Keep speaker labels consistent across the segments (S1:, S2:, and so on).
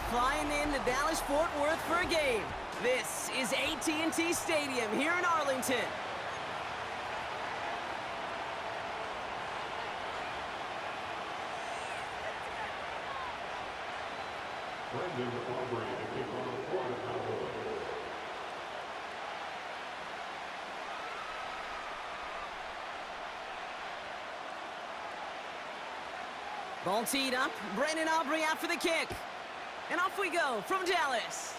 S1: flying in to Dallas-Fort Worth for a game. This is AT&T Stadium here in Arlington. Ball teed up. Brandon Aubrey out for the kick. And off we go from Dallas.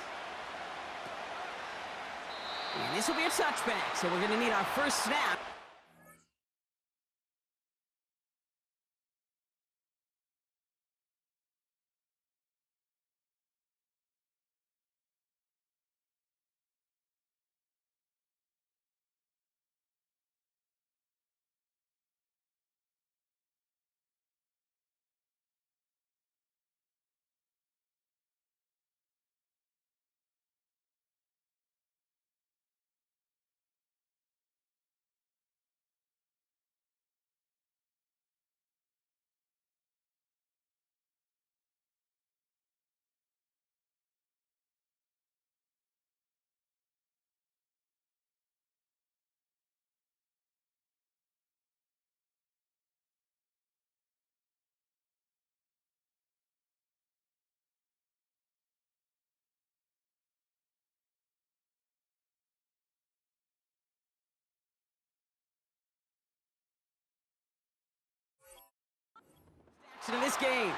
S1: And this will be a touchback, so we're going to need our first snap. In this game.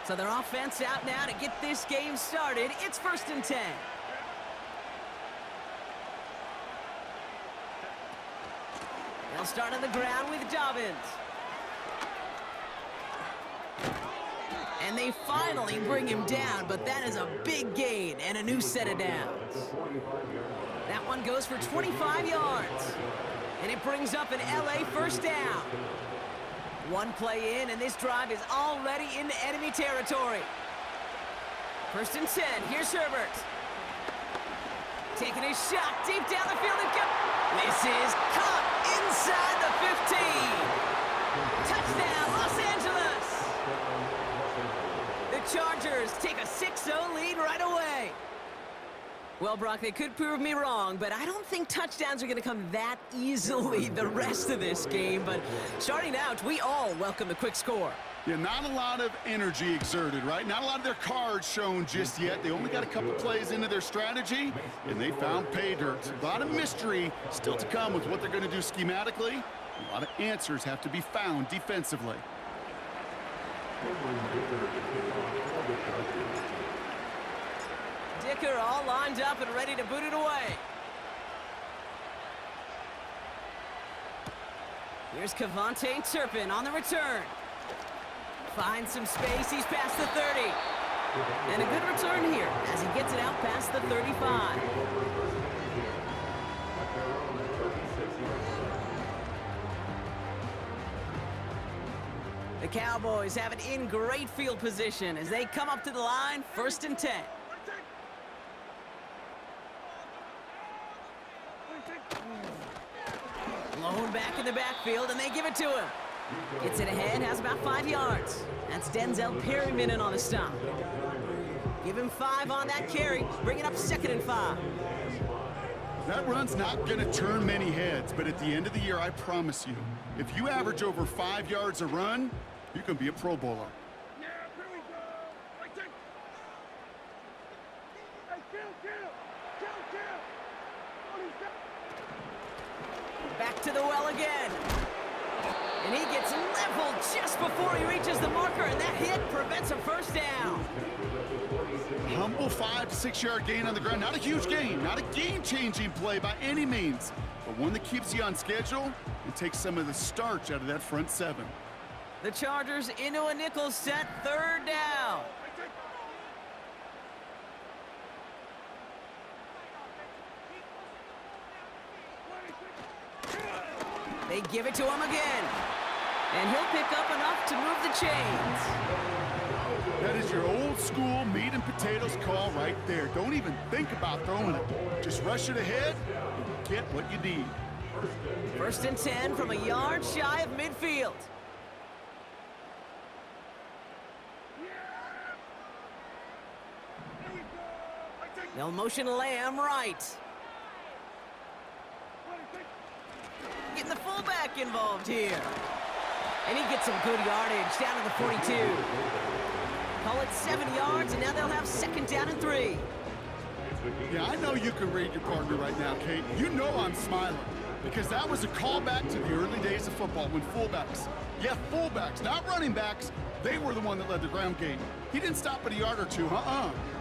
S1: So their offense out now to get this game started. It's 1st and 10. They'll start on the ground with Dobbins. And they finally bring him down, but that is a big gain and a new set of downs. That one goes for 25 yards. And it brings up an LA first down. One play in, and this drive is already into enemy territory. 1st and 10. Here's Herbert. Taking a shot deep down the field. This is caught inside the 15. Touchdown, Los Angeles. The Chargers take a 6-0 lead right away. Well, Brock, they could prove me wrong, but I don't think touchdowns are going to come that easily the rest of this game. But starting out, we all welcome the quick score.
S2: Yeah, not a lot of energy exerted, right? Not a lot of their cards shown just yet. They only got a couple plays into their strategy, and they found pay dirt. A lot of mystery still to come with what they're going to do schematically. A lot of answers have to be found defensively.
S1: Dicker all lined up and ready to boot it away. Here's Kevontae Turpin on the return. Finds some space. He's past the 30. And a good return here as he gets it out past the 35. The Cowboys have it in great field position as they come up to the line, 1st and 10. Blown back in the backfield, and they give it to him. Gets it ahead, has about 5 yards. That's Denzel Perryman in on the stop. Give him 5 on that carry. Bring it up 2nd and 5.
S2: That run's not going to turn many heads, but at the end of the year, I promise you, if you average over 5 yards a run, you can be a Pro Bowler.
S1: Back to the well again. And he gets leveled just before he reaches the marker, and that hit prevents a first down.
S2: Humble 5 to 6 yard gain on the ground. Not a huge gain, not a game-changing play by any means, but one that keeps you on schedule and takes some of the starch out of that front 7.
S1: The Chargers into a nickel set, 3rd down. They give it to him again. And he'll pick up enough to move the chains.
S2: That is your old school meat and potatoes call right there. Don't even think about throwing it. Just rush it ahead and get what you need.
S1: First and 10 from a yard shy of midfield. They'll motion Lamb right. Getting the fullback involved here. And he gets some good yardage down to the 42. Call it 7 yards, and now they'll have second down and 3.
S2: Yeah, I know you can read your partner right now, Kate. You know I'm smiling, because that was a callback to the early days of football when fullbacks, fullbacks, not running backs, they were the one that led the ground game. He didn't stop at a yard or two,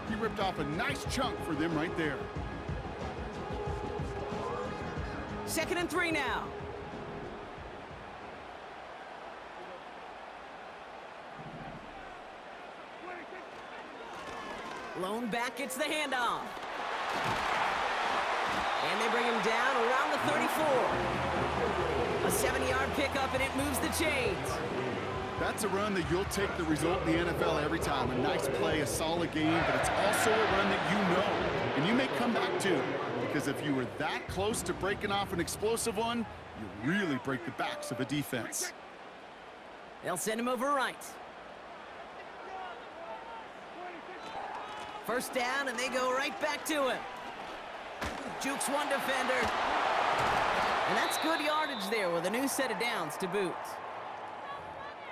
S2: He ripped off a nice chunk for them right there.
S1: Second and 3 now. Lone back gets the handoff. And they bring him down around the 34. A 7-yard pickup, and it moves the chains.
S2: That's a run that you'll take the result in the NFL every time. A nice play, a solid game, but it's also a run that you know, and you may come back to. Because if you were that close to breaking off an explosive one, you really break the backs of a defense.
S1: They'll send him over right. First down, and they go right back to him. Jukes one defender. And that's good yardage there with a new set of downs to boot.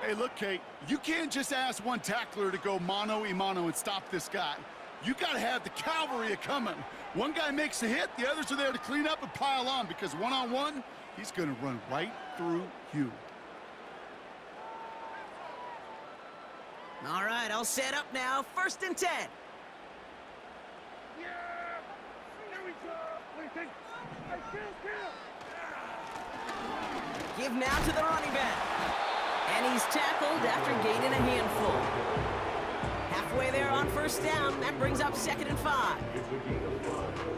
S2: Hey, look, Kate, you can't just ask one tackler to go mano-a-mano and stop this guy. You got to have the cavalry coming. One guy makes a hit, the others are there to clean up and pile on, because one-on-one, he's going to run right through you.
S1: All right, I'll set up now. First and 10. Give now to the running back. And he's tackled after gaining a handful. Halfway there on first down. That brings up second and 5.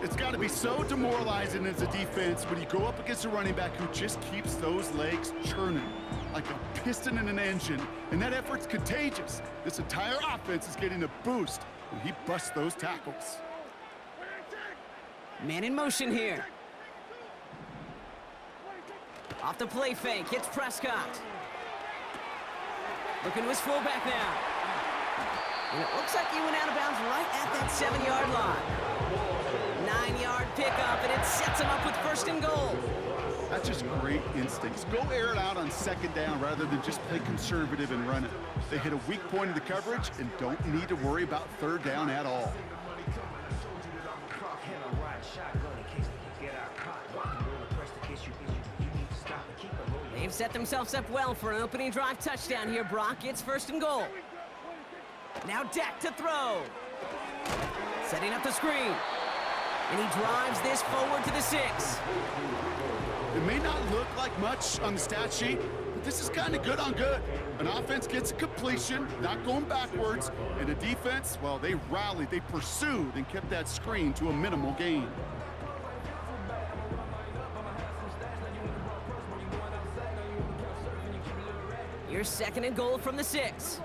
S2: It's got to be so demoralizing as a defense when you go up against a running back who just keeps those legs churning like a piston in an engine. And that effort's contagious. This entire offense is getting a boost when he busts those tackles.
S1: Man in motion here. Off the play fake, hits Prescott. Looking to his fullback now. And it looks like he went out of bounds right at that 7-yard line. 9-yard pickup, and it sets him up with first and goal.
S2: That's just great instincts. Go air it out on second down rather than just play conservative and run it. They hit a weak point in the coverage and don't need to worry about third down at all.
S1: They've set themselves up well for an opening drive touchdown here, Brock. It's first and goal. Now Dak to throw. Setting up the screen. And he drives this forward to the 6.
S2: It may not look like much on the stat sheet, but this is kind of good on good. An offense gets a completion, not going backwards, and a defense, well, they rallied, they pursued, and kept that screen to a minimal gain.
S1: Here's second and goal from the 6.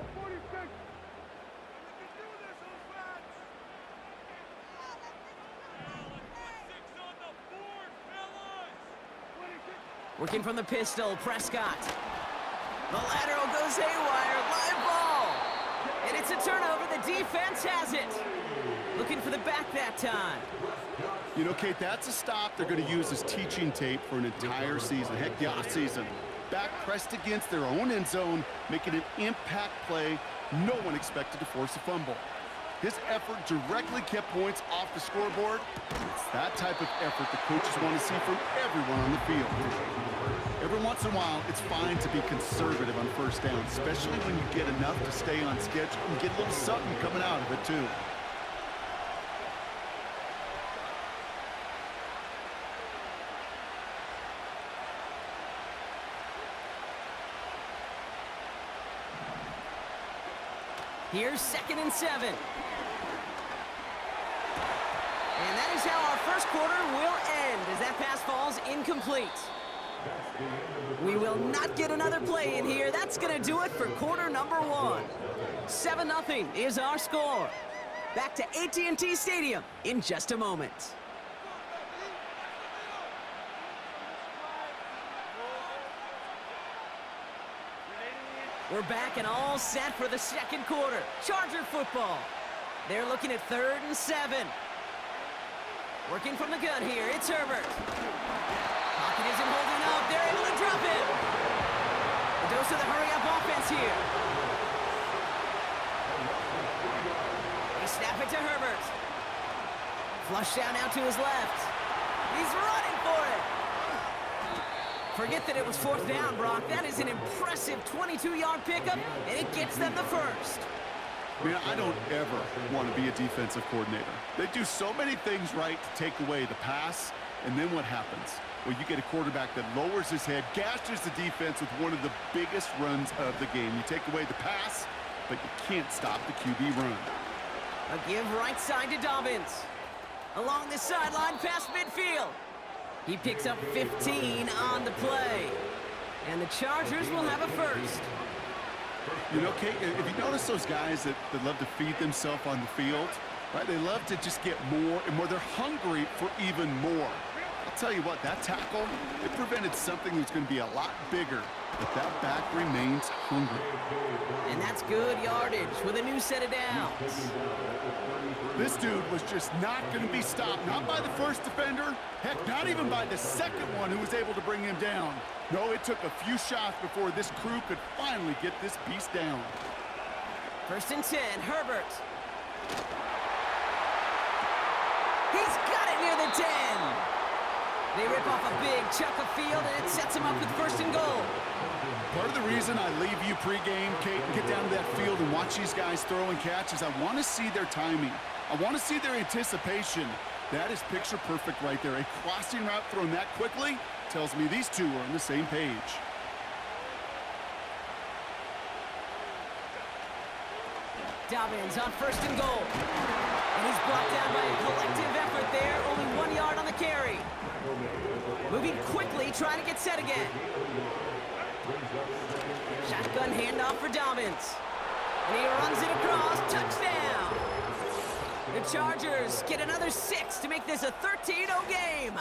S1: Working from the pistol, Prescott. The lateral goes haywire, live ball. And it's a turnover, the defense has it. Looking for the back that time.
S2: You know, Kate, that's a stop they're going to use as teaching tape for an entire season. Heck, the offseason. Back pressed against their own end zone, making an impact play. No one expected to force a fumble. His effort directly kept points off the scoreboard. It's that type of effort the coaches want to see from everyone on the field. Every once in a while, it's fine to be conservative on first down, especially when you get enough to stay on schedule and get a little something coming out of it, too.
S1: Here's second and 7. And that is how our first quarter will end as that pass falls incomplete. We will not get another play in here. That's going to do it for quarter number 1. 7-0 is our score. Back to AT&T Stadium in just a moment. We're back and all set for the second quarter. Charger football. They're looking at 3rd and 7. Working from the gun here, it's Herbert. Pocket isn't holding up. They're able to drop it. The dose of the hurry-up offense here. They snap it to Herbert. Flush down out to his left. He's running for it. Forget that it was 4th down, Brock. That is an impressive 22-yard pickup, and it gets them the first.
S2: Man, I don't ever want to be a defensive coordinator. They do so many things right to take away the pass, and then what happens? Well, you get a quarterback that lowers his head, gashes the defense with one of the biggest runs of the game. You take away the pass, but you can't stop the QB run.
S1: A give right side to Dobbins. Along the sideline past midfield. He picks up 15 on the play. And the Chargers will have a first.
S2: You know, Kate, if you notice those guys that love to feed themselves on the field, right? They love to just get more and more. They're hungry for even more. I'll tell you what, that tackle, it prevented something that's going to be a lot bigger, but that back remains hungry.
S1: And that's good yardage with a new set of downs.
S2: This dude was just not going to be stopped, not by the first defender, heck, not even by the second one who was able to bring him down. No, it took a few shots before this crew could finally get this beast down.
S1: 1st and 10, Herbert. He's got it near the 10. They rip off a big chunk of field, and it sets him up with 1st and goal.
S2: Part of the reason I leave you pregame, Kate, and get down to that field and watch these guys throw and catch is I want to see their timing. I want to see their anticipation. That is picture perfect right there. A crossing route thrown that quickly tells me these two are on the same page.
S1: Dobbins on 1st and goal. And he's brought down by a collective effort there. Only 1 yard on the carry. Moving quickly, trying to get set again. Shotgun handoff for Dobbins. And he runs it across. Touchdown. The Chargers get another 6 to make this a 13-0 game.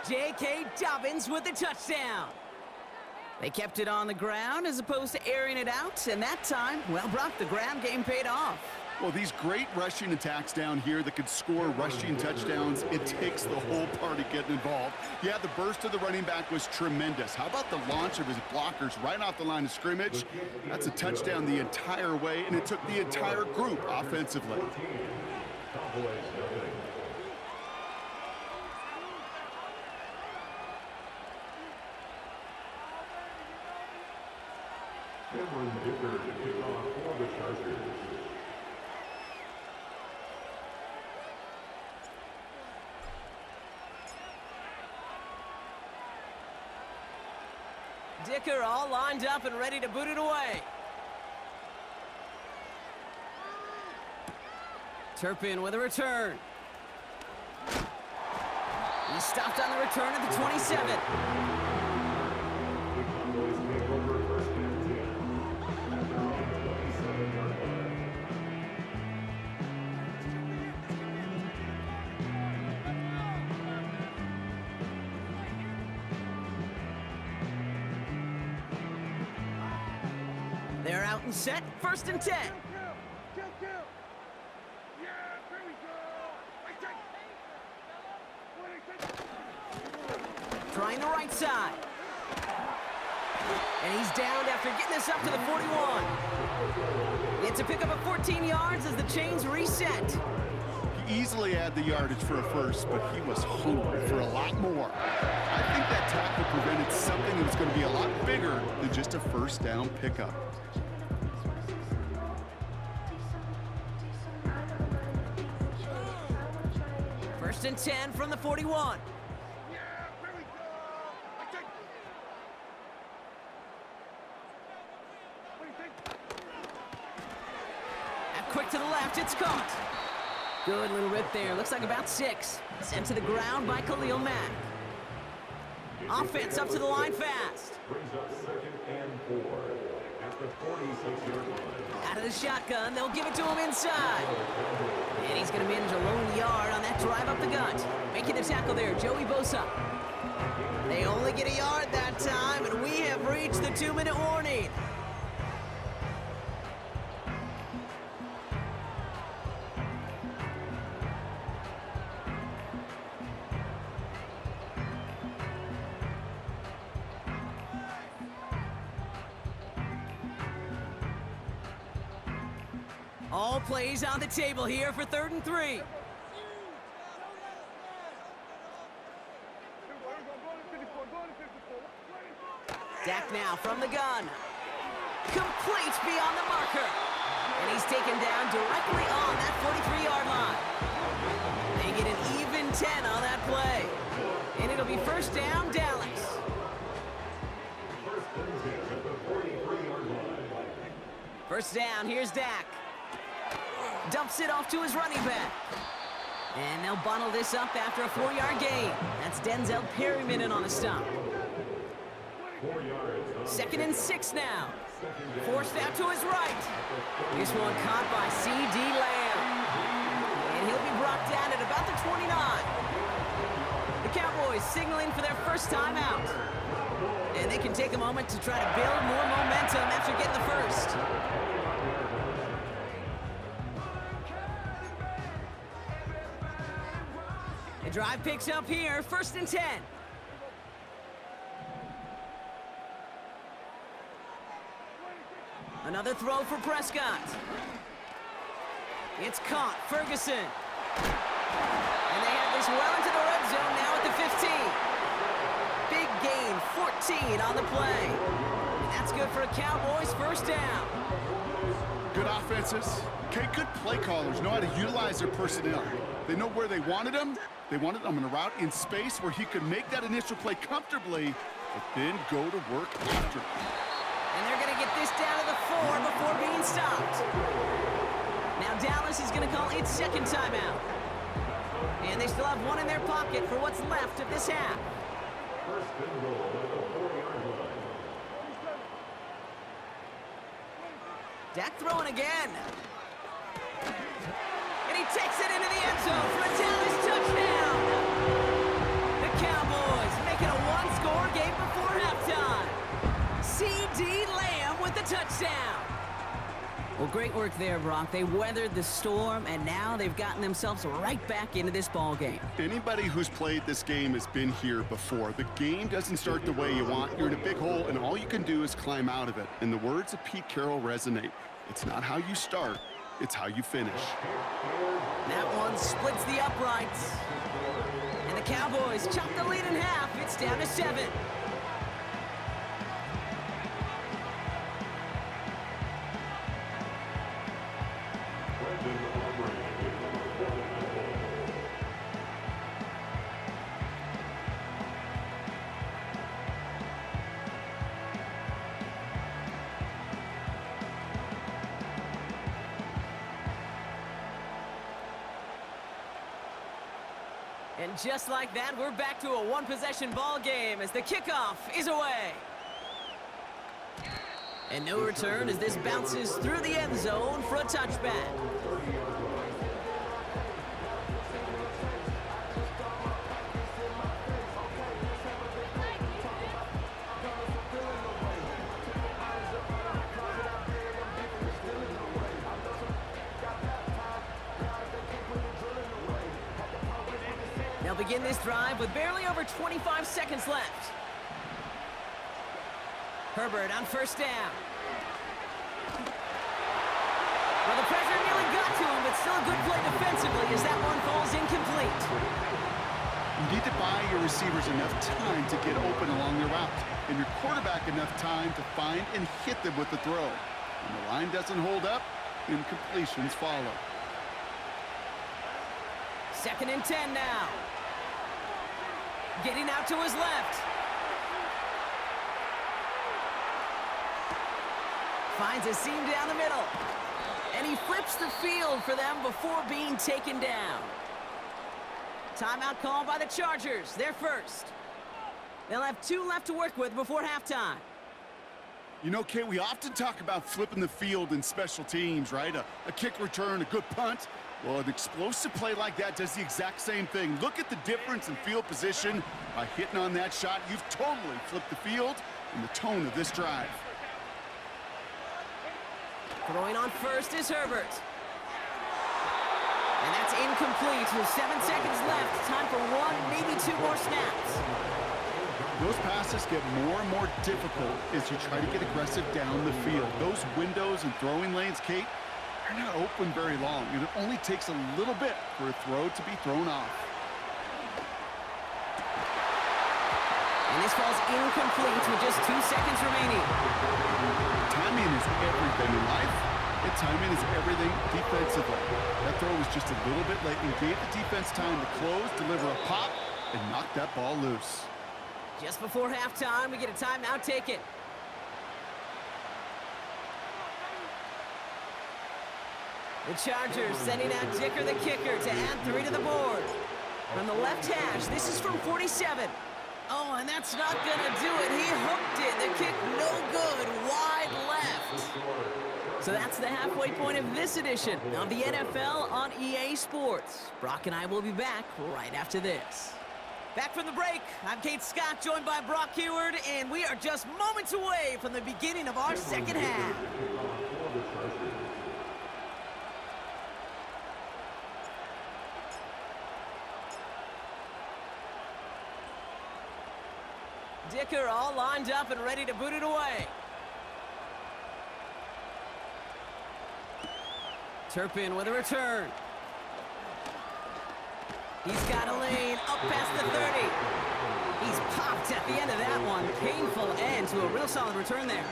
S1: J.K. Dobbins with the touchdown. They kept it on the ground as opposed to airing it out. And that time, well, Brock, the ground game paid off.
S2: Well, these great rushing attacks down here that could score rushing touchdowns, it takes the whole party getting involved. Yeah, the burst of the running back was tremendous. How about the launch of his blockers right off the line of scrimmage? That's a touchdown the entire way, and it took the entire group offensively.
S1: Dicker all lined up and ready to boot it away. Turpin with a return. He's stopped on the return at the 27. They're out and set, 1st and 10. Trying the right side. And he's downed after getting this up to the 41. It's a pickup of 14 yards as the chains reset.
S2: He easily had the yardage for a first, but he was hungry for a lot more. I think that tackle prevented something that was going to be a lot bigger than just a 1st down pickup.
S1: First and 10 from the 41. Quick to the left, it's caught. Good little rip there. Looks like about 6. Sent to the ground by Khalil Mack. Offense up to the line fast.
S3: Brings up 2nd and 4 at the 46-yard line.
S1: Out of the shotgun, they'll give it to him inside. And he's going to manage a lone yard on that drive up the gut. Making the tackle there, Joey Bosa. They only get a yard that time, and we have reached the 2-minute warning. All plays on the table here for 3rd and 3. Dak now from the gun. Completes beyond the marker. And he's taken down directly on that 43-yard line. They get an even 10 on that play. And it'll be 1st down, Dallas. First down, here's Dak. Dumps it off to his running back. And they'll bundle this up after a 4-yard gain. That's Denzel Perryman in on the stop. 2nd and 6 now. Forced out to his right. This one caught by C.D. Lamb. And he'll be brought down at about the 29. The Cowboys signaling for their first time out. And they can take a moment to try to build more momentum after getting the first. The drive picks up here, 1st and 10. Another throw for Prescott. It's caught, Ferguson. And they have this well into the red zone now at the 15. Big gain, 14 on the play. And that's good for a Cowboys 1st down.
S2: Good offenses. Okay, good play callers know how to utilize their personnel. They know where they wanted him. They wanted him in a route in space where he could make that initial play comfortably, but then go to work after it.
S1: And they're going to get this down to the 4 before being stopped. Now Dallas is going to call its 2nd timeout. And they still have one in their pocket for what's left of this half. Dak throwing again. And he takes it into the end zone for a Dallas touchdown. The Cowboys make it a 1-score game before halftime. C.D. Lamb with the touchdown. Well, great work there, Brock. They weathered the storm, and now they've gotten themselves right back into this ball game.
S2: Anybody who's played this game has been here before. The game doesn't start the way you want. You're in a big hole, and all you can do is climb out of it. And the words of Pete Carroll resonate. It's not how you start, it's how you finish.
S1: That one splits the uprights. And the Cowboys chop the lead in half. It's down to 7. And just like that, we're back to a one-possession ball game as the kickoff is away. And no return as this bounces through the end zone for a touchback. They'll begin this drive with barely over 25 seconds left. Herbert on 1st down. Well, the pressure nearly got to him, but still a good play defensively as that one falls incomplete.
S2: You need to buy your receivers enough time to get open along their route, and your quarterback enough time to find and hit them with the throw. When the line doesn't hold up, incompletions follow.
S1: 2nd and 10 now. Getting out to his left. Finds a seam down the middle. And he flips the field for them before being taken down. Timeout called by the Chargers. They're first. They'll have 2 left to work with before halftime.
S2: You know, Kate, we often talk about flipping the field in special teams, right? A kick return, a good punt. Well, an explosive play like that does the exact same thing. Look at the difference in field position. By hitting on that shot, you've totally flipped the field and the tone of this drive.
S1: Throwing on first is Herbert. And that's incomplete with 7 seconds left. Time for 1, maybe 2 more snaps.
S2: Those passes get more and more difficult as you try to get aggressive down the field. Those windows and throwing lanes, Kate, they're not open very long, and it only takes a little bit for a throw to be thrown off.
S1: And this falls incomplete with just 2 seconds remaining.
S2: Timing is everything in life, and timing is everything defensively. That throw was just a little bit late and gave the defense time to close, deliver a pop, and knock that ball loose.
S1: Just before halftime, we get a timeout taken. The Chargers sending out Dicker the kicker to add 3 to the board. From the left hash, this is from 47. Oh, and that's not gonna do it. He hooked it. The kick no good, wide left. So that's the halfway point of this edition of the NFL on EA Sports. Brock and I will be back right after this. Back from the break, I'm Kate Scott, joined by Brock Heward, and we are just moments away from the beginning of our second half. Dicker all lined up and ready to boot it away. Turpin with a return. He's got a lane up past the 30. He's popped at the end of that one. Painful end to a real solid return there.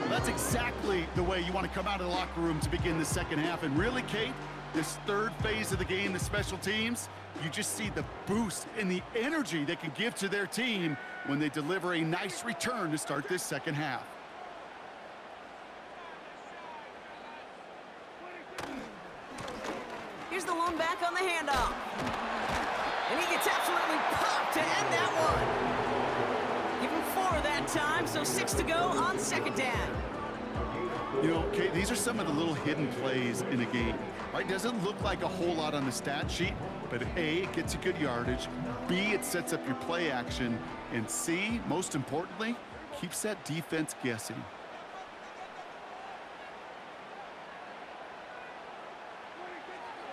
S2: That's exactly the way you want to come out of the locker room to begin the second half. And really, Kate, this third phase of the game, the special teams, you just see the boost and the energy they can give to their team when they deliver a nice return to start this second half.
S1: Here's the lone back on the handoff. And he gets absolutely popped to end that one. Give him 4 that time, so 6 to go on second down.
S2: You know, Kate, these are some of the little hidden plays in a game, right? Doesn't look like a whole lot on the stat sheet, but A, it gets you good yardage, B, it sets up your play action, and C, most importantly, keeps that defense guessing.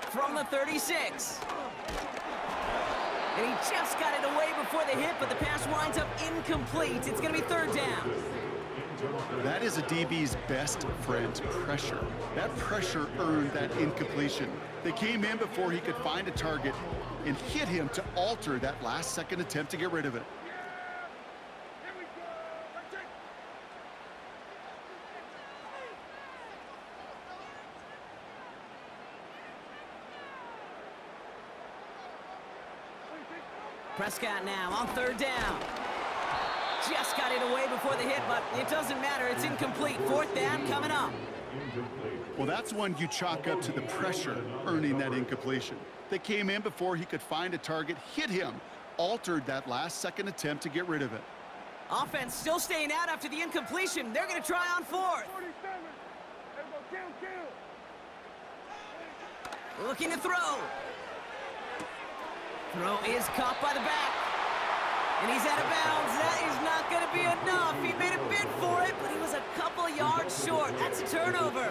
S1: From the 36. And he just got it away before the hit, but the pass winds up incomplete. It's going to be third down.
S2: That is a DB's best friend, pressure. That pressure earned that incompletion. They came in before he could find a target and hit him to alter that last-second attempt to get rid of it.
S1: Prescott now on third down. Just got it away before the hit, but it doesn't matter. It's incomplete. Fourth down coming up.
S2: Well, that's one you chalk up to the pressure earning that incompletion. They came in before he could find a target, hit him, altered that last-second attempt to get rid of it.
S1: Offense still staying out after the incompletion. They're going to try on fourth. Looking to throw. Throw is caught by the back. And he's out of bounds. That is not going to be enough. He made a bid for it, but he was a couple yards short. That's a turnover.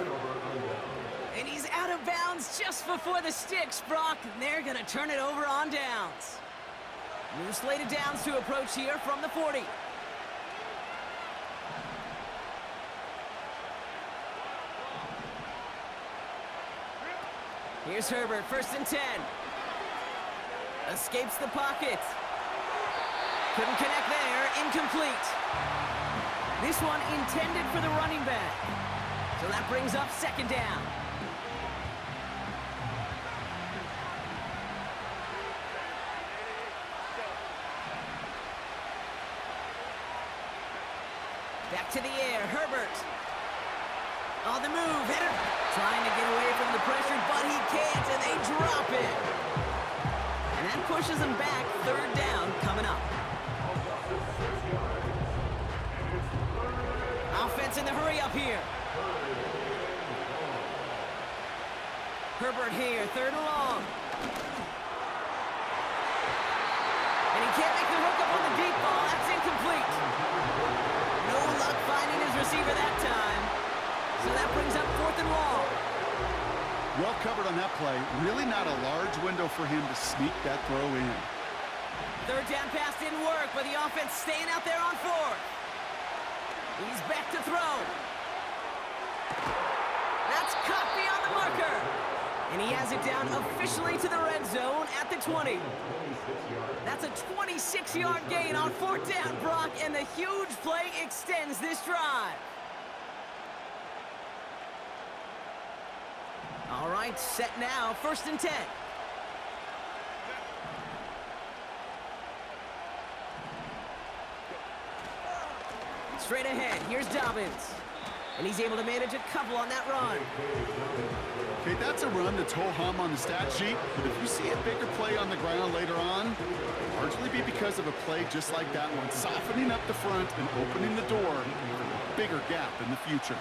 S1: And he's out of bounds just before the sticks, Brock. And they're going to turn it over on downs. New slated downs to approach here from the 40. Here's Herbert, 1st and 10. Escapes the pocket. Couldn't connect there, incomplete. This one intended for the running back. So that brings up second down. Back to the air, Herbert. On the move, hitter. Trying to get away from the pressure, but he can't, and they drop it. And that pushes him back, third down coming up. Offense in the hurry up here. Herbert here, 3rd and long. And he can't make the hook up on the deep ball. That's incomplete. No luck finding his receiver that time. So that brings up 4th and long.
S2: Well covered on that play. Really not a large window for him to sneak that throw in.
S1: Third down pass didn't work, but the offense staying out there on 4th. He's back to throw. That's caught beyond the marker. And he has it down officially to the red zone at the 20. That's a 26-yard gain on 4th down, Brock, and the huge play extends this drive. All right, set now, 1st and 10. Straight ahead, here's Dobbins. And he's able to manage a couple on that run.
S2: Okay, that's a run that's ho-hum on the stat sheet, but if you see a bigger play on the ground later on, it'll largely be because of a play just like that one, softening up the front and opening the door for a bigger gap in the future.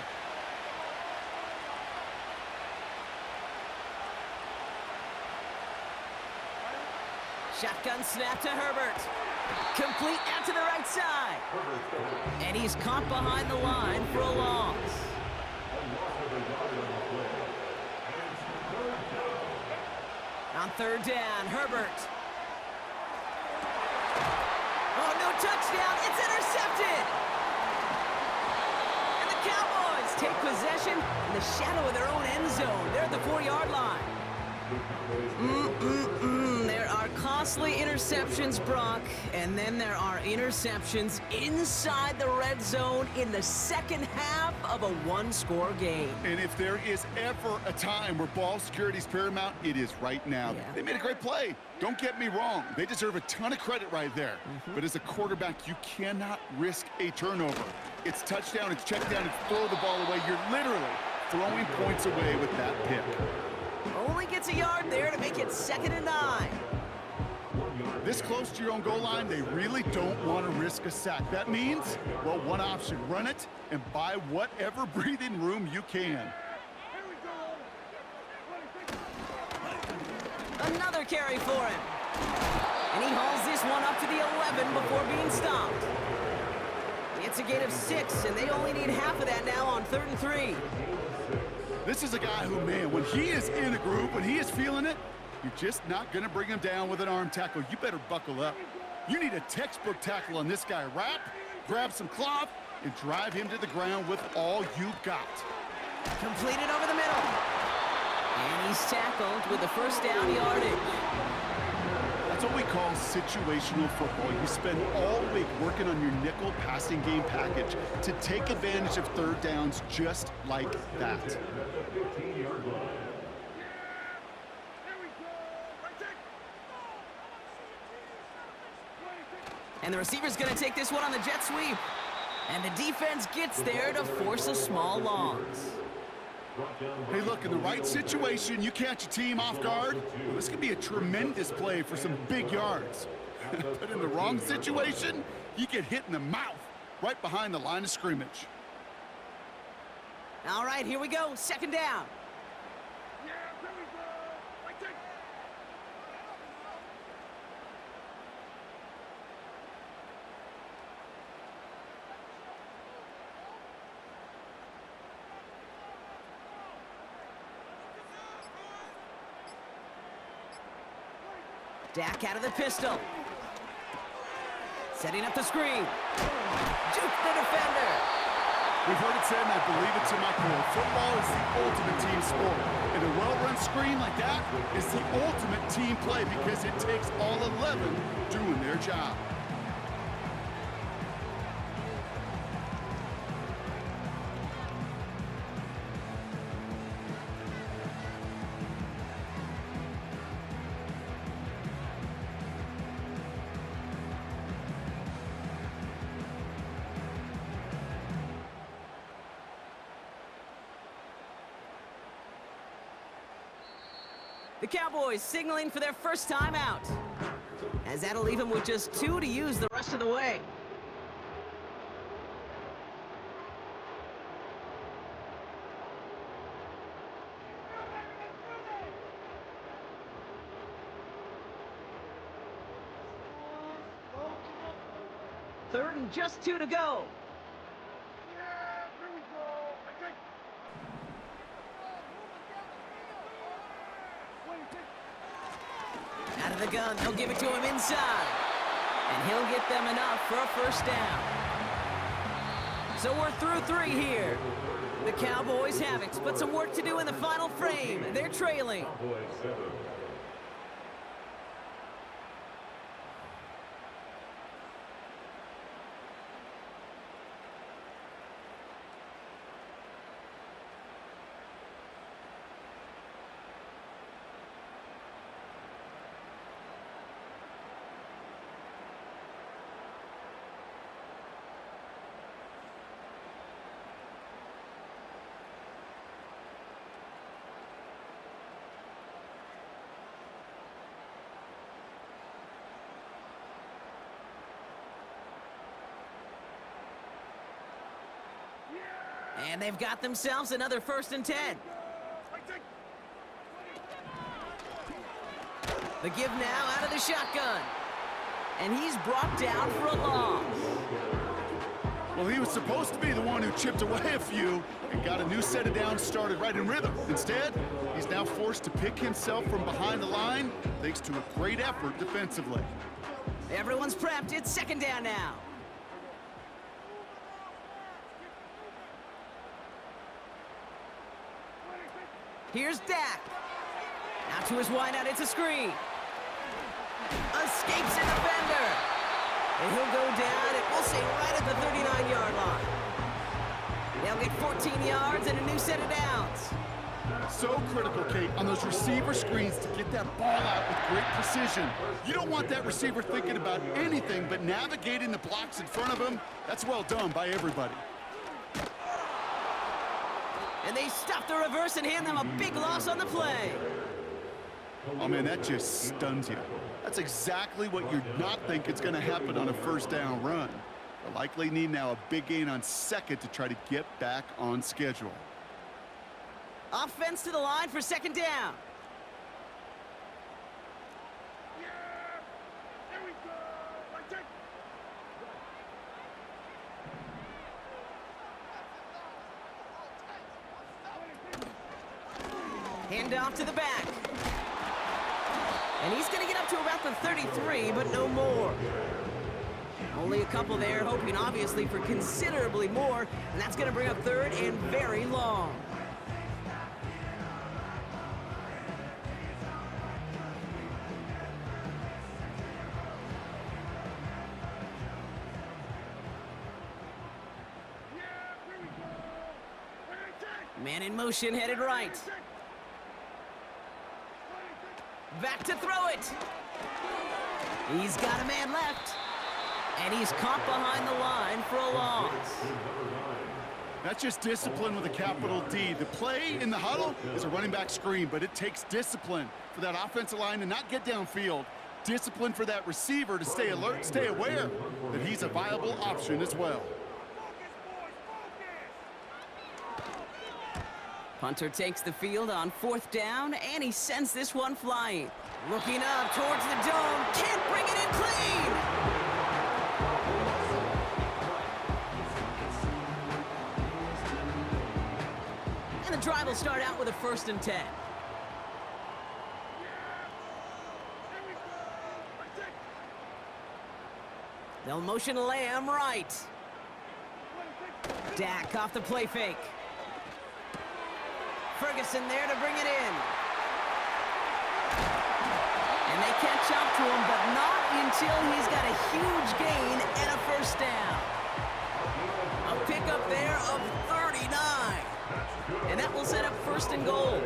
S1: Shotgun snap to Herbert. Complete out to the right side. And he's caught behind the line for a loss. On 3rd down, Herbert. Oh, no touchdown. It's intercepted. And the Cowboys take possession in the shadow of their own end zone. They're at the 4-yard line. There are costly interceptions, Brock, and then there are interceptions inside the red zone in the second half of a one-score game.
S2: And if there is ever a time where ball security is paramount, it is right now.
S1: Yeah.
S2: They made a great play. Don't get me wrong. They deserve a ton of credit right there. But as a quarterback, you cannot risk a turnover. It's touchdown, it's check down, it's throw the ball away. You're literally throwing points away with that pick.
S1: Only gets a yard there to make it 2nd and 9.
S2: This close to your own goal line, they really don't want to risk a sack. That means, well, one option, run it and buy whatever breathing room you can.
S1: Another carry for him. And he hauls this one up to the 11 before being stopped. It's a gain of 6, and they only need half of that now on 3rd and 3.
S2: This is a guy who, man, when he is in a groove, when he is feeling it, you're just not going to bring him down with an arm tackle. You better buckle up. You need a textbook tackle on this guy. Wrap, grab some cloth, and drive him to the ground with all you got.
S1: Completed over the middle. And he's tackled with the 1st down yardage.
S2: That's what we call situational football. You spend all week working on your nickel passing game package to take advantage of 3rd downs just like that.
S1: And the receiver's going to take this one on the jet sweep. And the defense gets there to force a small loss.
S2: Hey, look, in the right situation, you catch a team off guard. Well, this could be a tremendous play for some big yards. But in the wrong situation, you get hit in the mouth right behind the line of scrimmage.
S1: All right, here we go. 2nd down. Dak out of the pistol. Setting up the screen. Juke the defender.
S2: We've heard it said, and I believe it to my core. Football is the ultimate team sport. And a well-run screen like that is the ultimate team play because it takes all 11 doing their job.
S1: The Cowboys signaling for their 1st time out, as that'll leave them with just 2 to use the rest of the way. Third and just 2 to go. Out of the gun, they'll give it to him inside. And he'll get them enough for a 1st down. So we're through 3 here. The Cowboys have it, but some work to do in the final frame. They're trailing.
S3: Cowboys 7.
S1: And they've got themselves another 1st and 10. The give now out of the shotgun. And he's brought down for a loss.
S2: Well, he was supposed to be the one who chipped away a few and got a new set of downs started right in rhythm. Instead, he's now forced to pick himself from behind the line thanks to a great effort defensively.
S1: Everyone's prepped. It's 2nd down now. Here's Dak. Now to his wideout, it's a screen. Escapes a defender. And he'll go down, and we'll say right at the 39-yard line. They'll get 14 yards and a new set of downs.
S2: So critical, Kate, on those receiver screens to get that ball out with great precision. You don't want that receiver thinking about anything but navigating the blocks in front of him. That's well done by everybody.
S1: And they stop the reverse and hand them a big loss on the play.
S2: Oh, man, that just stuns you. That's exactly what you'd not think is going to happen on a 1st down run. They'll likely need now a big gain on 2nd to try to get back on schedule.
S1: Offense to the line for 2nd down. Hand off to the back. And he's going to get up to about the 33, but no more. Only a couple there, hoping obviously for considerably more, and that's going to bring up 3rd and very long. Man in motion, headed right. Back to throw it. He's got a man left. And he's caught behind the line for a loss.
S2: That's just discipline with a capital D. The play in the huddle is a running back screen, but it takes discipline for that offensive line to not get downfield. Discipline for that receiver to stay alert, stay aware that he's a viable option as well.
S1: Punter takes the field on 4th down, and he sends this one flying. Looking up towards the dome, can't bring it in clean! And the drive will start out with a 1st and 10. They'll motion Lamb right. Dak off the play fake. Ferguson there to bring it in. And they catch up to him, but not until he's got a huge gain and a 1st down. A pickup there of 39. And that will set up 1st and goal.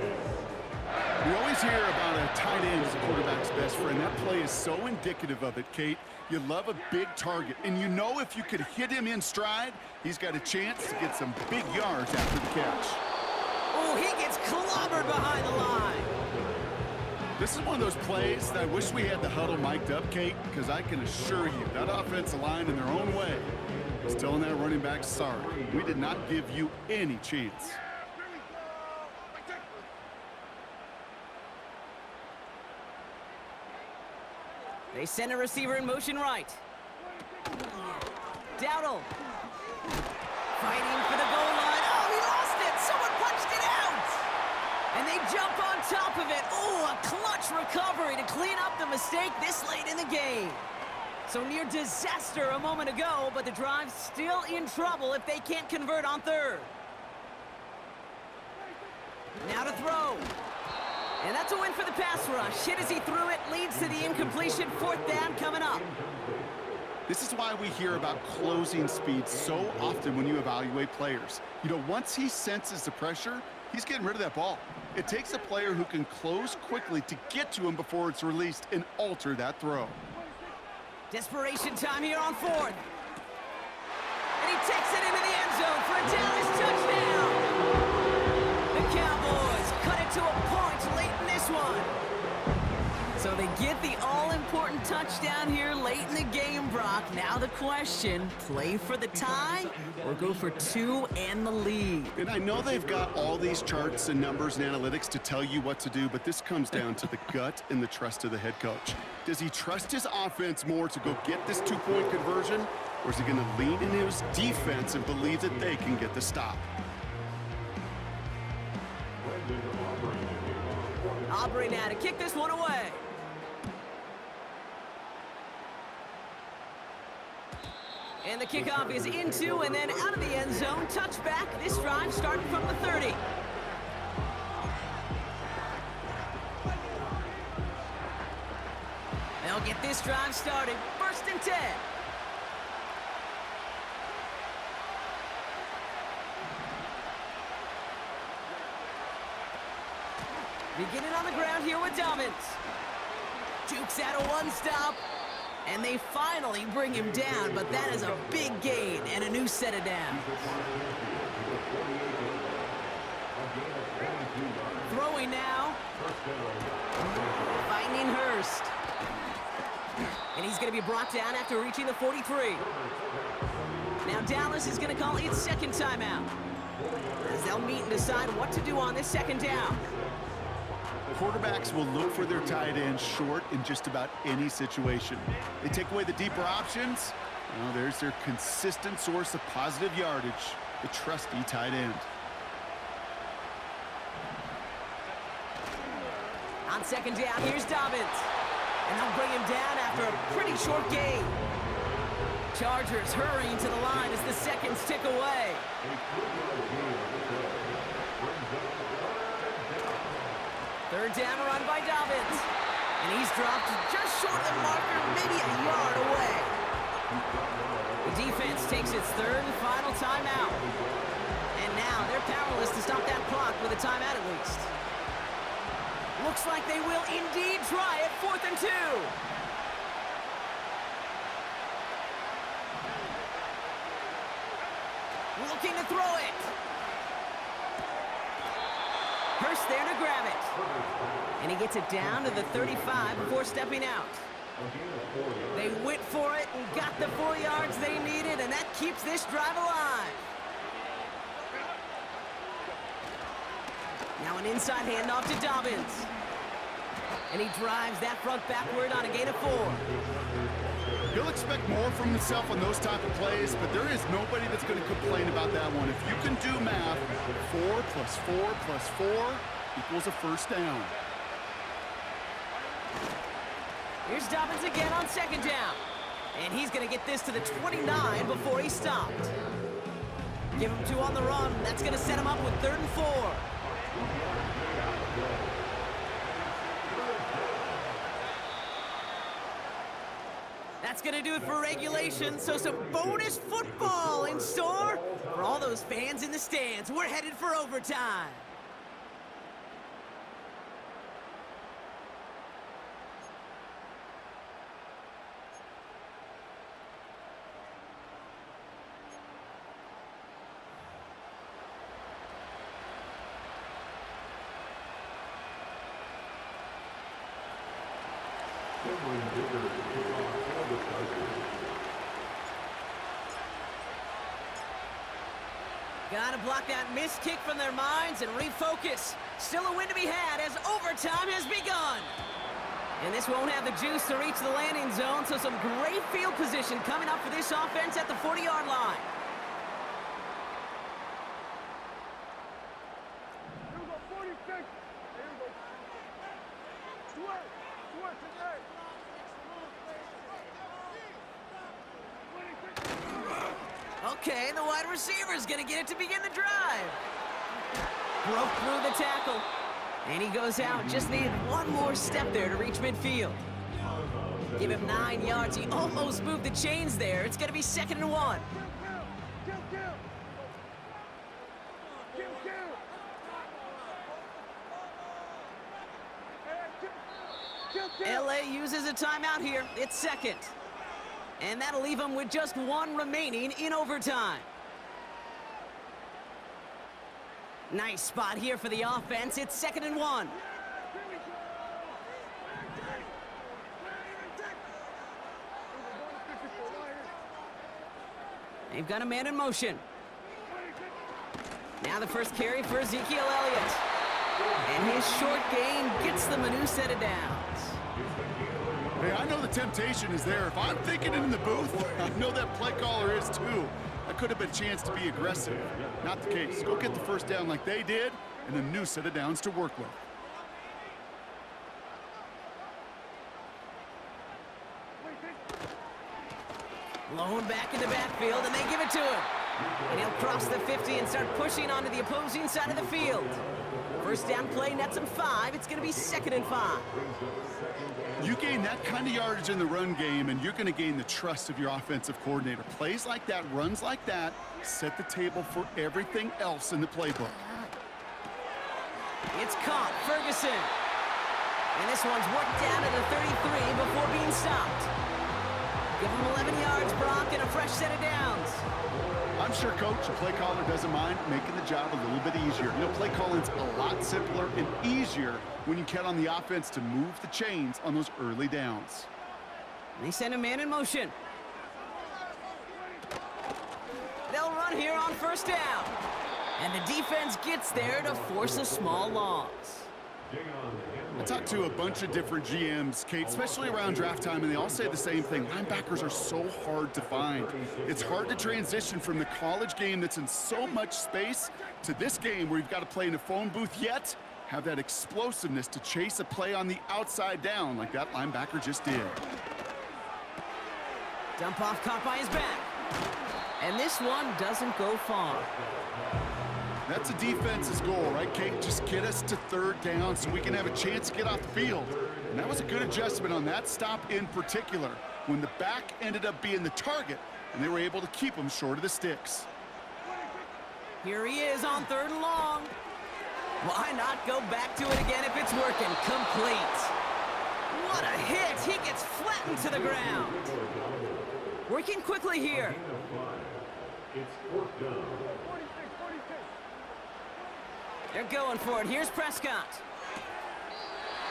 S2: We always hear about a tight end as a quarterback's best friend. That play is so indicative of it, Kate. You love a big target, and you know if you could hit him in stride, he's got a chance to get some big yards after the catch.
S1: Oh, he gets clobbered behind the line.
S2: This is one of those plays that I wish we had the huddle mic'd up, Kate, because I can assure you that offensive line in their own way is telling that running back, sorry, we did not give you any chance.
S1: They send a receiver in motion right. Dowdle. Fighting for the goal line. Oh, he lost it. Someone punched it out. And they jump on top of it. Oh, a clutch recovery to clean up the mistake this late in the game. So near disaster a moment ago, but the drive's still in trouble if they can't convert on third. Now to throw. And that's a win for the pass rush. Hit as he threw it, leads to the incompletion. Fourth down coming up.
S2: This is why we hear about closing speed so often when you evaluate players. You know, once he senses the pressure, he's getting rid of that ball. It takes a player who can close quickly to get to him before it's released and alter that throw.
S1: Desperation time here on fourth. And he takes it into the end zone for a Dallas touchdown. The Cowboys cut it to a point late in this one. So they get the all-important touchdown here late in the game, Brock. Now the question, play for the tie or go for two and the lead?
S2: And I know they've got all these charts and numbers and analytics to tell you what to do, but this comes down to the gut and the trust of the head coach. Does he trust his offense more to go get this two-point conversion, or is he going to lean into his defense and believe that they can get the stop?
S1: Aubrey now to kick this one away. And the kickoff is into and then out of the end zone. Touchback. This drive starting from the 30. They'll get this drive started. First and 10. Beginning on the ground here with Dobbins. Jukes out a one-stop. And they finally bring him down, but that is a big gain and a new set of downs. Throwing now. Finding Hurst. And he's going to be brought down after reaching the 43. Now Dallas is going to call its second timeout, as they'll meet and decide what to do on this second down.
S2: Quarterbacks will look for their tight end short in just about any situation. They take away the deeper options. Well, there's their consistent source of positive yardage, the trusty tight end.
S1: On second down, here's Dobbins. And they'll bring him down after a pretty short gain. Chargers hurrying to the line as the seconds tick away. Third down run by Dobbins. And he's dropped just short of the marker, maybe a yard away. The defense takes its third and final timeout. And now they're powerless to stop that clock with a timeout at least. Looks like they will indeed try it. 4th and 2. Looking to throw it. Hurst there to grab it. And he gets it down to the 35 before stepping out. They went for it and got the 4 yards they needed, and that keeps this drive alive. Now an inside handoff to Dobbins. And he drives that front backward on a gain of 4.
S2: He'll expect more from himself on those type of plays, but there is nobody that's going to complain about that one. If you can do math, 4 plus 4 plus 4 equals a first down.
S1: Here's Dobbins again on second down. And he's going to get this to the 29 before he stopped. Give him 2 on the run. That's going to set him up with 3rd and 4. That's going to do it for regulation, so some bonus football in store for all those fans in the stands. We're headed for overtime. Gotta block that missed kick from their minds and refocus. Still a win to be had as overtime has begun. And this won't have the juice to reach the landing zone, so some great field position coming up for this offense at the 40-yard line.
S4: Here we go, 46. Here we go. Sweat today.
S1: Okay, the wide receiver's gonna get it to begin the drive. Broke through the tackle. And he goes out. Just needed one more step there to reach midfield. Give him 9 yards. He almost moved the chains there. It's gonna be 2nd and 1. LA uses a timeout here. It's 2nd. And that'll leave him with just 1 remaining in overtime. Nice spot here for the offense. It's 2nd and 1. They've got a man in motion. Now the first carry for Ezekiel Elliott. And his short gain gets them a new set of downs.
S2: Hey, I know the temptation is there. If I'm thinking it in the booth, I know that play caller is too. That could have been a chance to be aggressive. Not the case. Go get the first down like they did, and a new set of downs to work with.
S1: Blown back in the backfield, and they give it to him. And he'll cross the 50 and start pushing onto the opposing side of the field. First down play nets him 5. It's going to be 2nd and 5.
S2: You gain that kind of yardage in the run game, and you're going to gain the trust of your offensive coordinator. Plays like that, runs like that, set the table for everything else in the playbook.
S1: It's caught, Ferguson. And this one's worked down to the 33 before being stopped. Give him 11 yards, Brock, and a fresh set of downs.
S2: I'm sure, Coach, the play caller doesn't mind making the job a little bit easier. You know, play calling's a lot simpler and easier when you count on the offense to move the chains on those early downs.
S1: They send a man in motion. They'll run here on first down. And the defense gets there to force a small loss.
S2: I talked to a bunch of different GMs, Kate, especially around draft time, and they all say the same thing. Linebackers are so hard to find. It's hard to transition from the college game that's in so much space to this game where you've got to play in a phone booth, yet have that explosiveness to chase a play on the outside down like that linebacker just did.
S1: Dump off caught by his back. And this one doesn't go far.
S2: That's a defense's goal, right, Kate? Just get us to 3rd down so we can have a chance to get off the field. And that was a good adjustment on that stop in particular, when the back ended up being the target, and they were able to keep him short of the sticks.
S1: Here he is on 3rd and long. Why not go back to it again if it's working? Complete. What a hit. He gets flattened to the ground. Working quickly here.
S3: It's 4th down.
S1: They're going for it. Here's Prescott.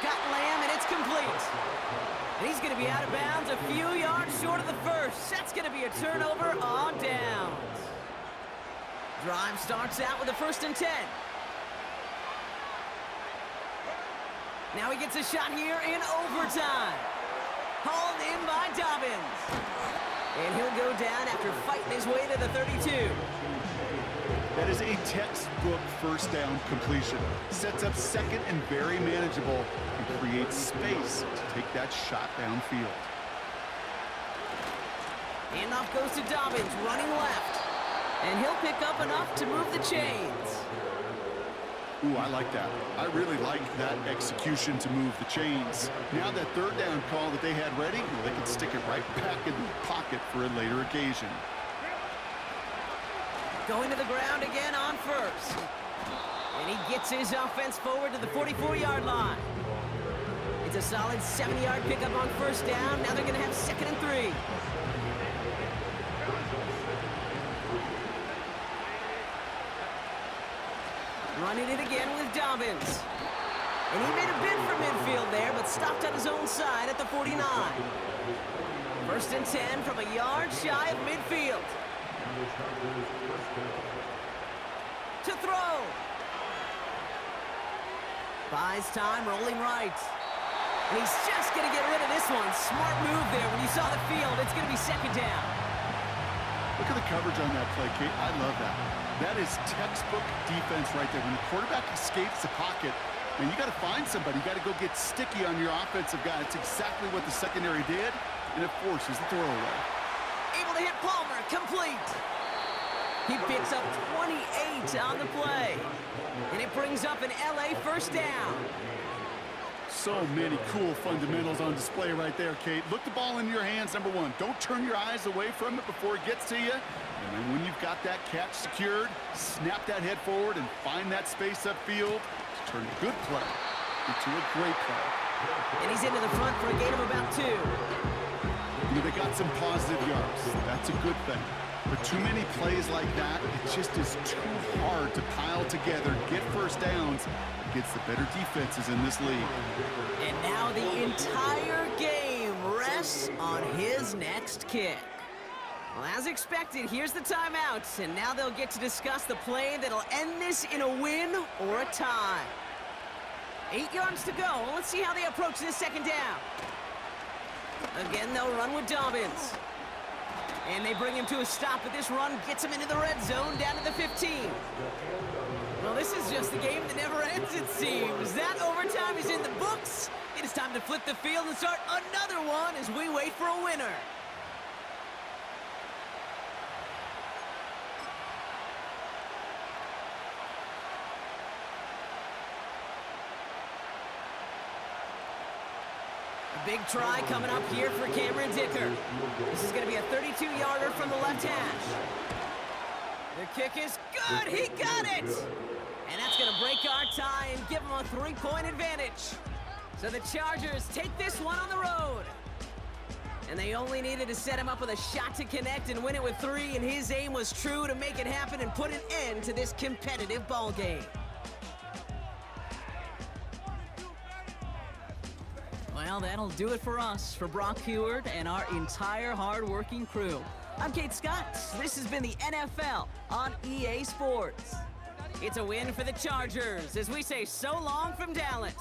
S1: Got Lamb, and it's complete. And he's going to be out of bounds a few yards short of the first. That's going to be a turnover on downs. Drive starts out with a 1st and 10. Now he gets a shot here in overtime. Hauled in by Dobbins. And he'll go down after fighting his way to the 32.
S2: That is a textbook first down completion. Sets up 2nd and very manageable and creates space to take that shot downfield.
S1: Handoff goes to Dobbins, running left. And he'll pick up enough to move the chains.
S2: Ooh, I like that. I really like that execution to move the chains. Now that 3rd down call that they had ready, well, they can stick it right back in the pocket for a later occasion.
S1: Going to the ground again on 1st. And he gets his offense forward to the 44-yard line. It's a solid 70-yard pickup on 1st down. Now they're going to have 2nd and 3. Running it again with Dobbins. And he made a bid for midfield there, but stopped on his own side at the 49. 1st and 10 from a yard shy of midfield. To throw. Buys time, rolling right. And he's just going to get rid of this one. Smart move there when you saw the field. It's going to be 2nd down.
S2: Look at the coverage on that play, Kate. I love that. That is textbook defense right there. When the quarterback escapes the pocket, and you got to find somebody. You got to go get sticky on your offensive guy. It's exactly what the secondary did, and it forces the throwaway.
S1: Able to hit Palmer, complete. He picks up 28 on the play. And it brings up an LA first down.
S2: So many cool fundamentals on display right there, Kate. Look the ball in your hands, number one. Don't turn your eyes away from it before it gets to you. And then when you've got that catch secured, snap that head forward and find that space upfield to turn a good play into a great play.
S1: And he's into the front for a gain of about 2.
S2: You know, they got some positive yards. That's a good thing. But too many plays like that, it just is too hard to pile together, get first downs against the better defenses in this league.
S1: And now the entire game rests on his next kick. Well, as expected, here's the timeout, and now they'll get to discuss the play that'll end this in a win or a tie. 8 yards to go. Let's see how they approach this second down. Again, they'll run with Dobbins. And they bring him to a stop, but this run gets him into the red zone down to the 15. Well, this is just the game that never ends, it seems. That overtime is in the books. It is time to flip the field and start another one as we wait for a winner. Big try coming up here for Cameron Dicker. This is going to be a 32-yarder from the left hash. The kick is good. He got it. And that's going to break our tie and give him a 3-point advantage. So the Chargers take this one on the road. And they only needed to set him up with a shot to connect and win it with 3, and his aim was true to make it happen and put an end to this competitive ball game. Well, that'll do it for us, for Brock Heward and our entire hard-working crew. I'm Kate Scott. This has been the NFL on EA Sports. It's a win for the Chargers as we say so long from Dallas.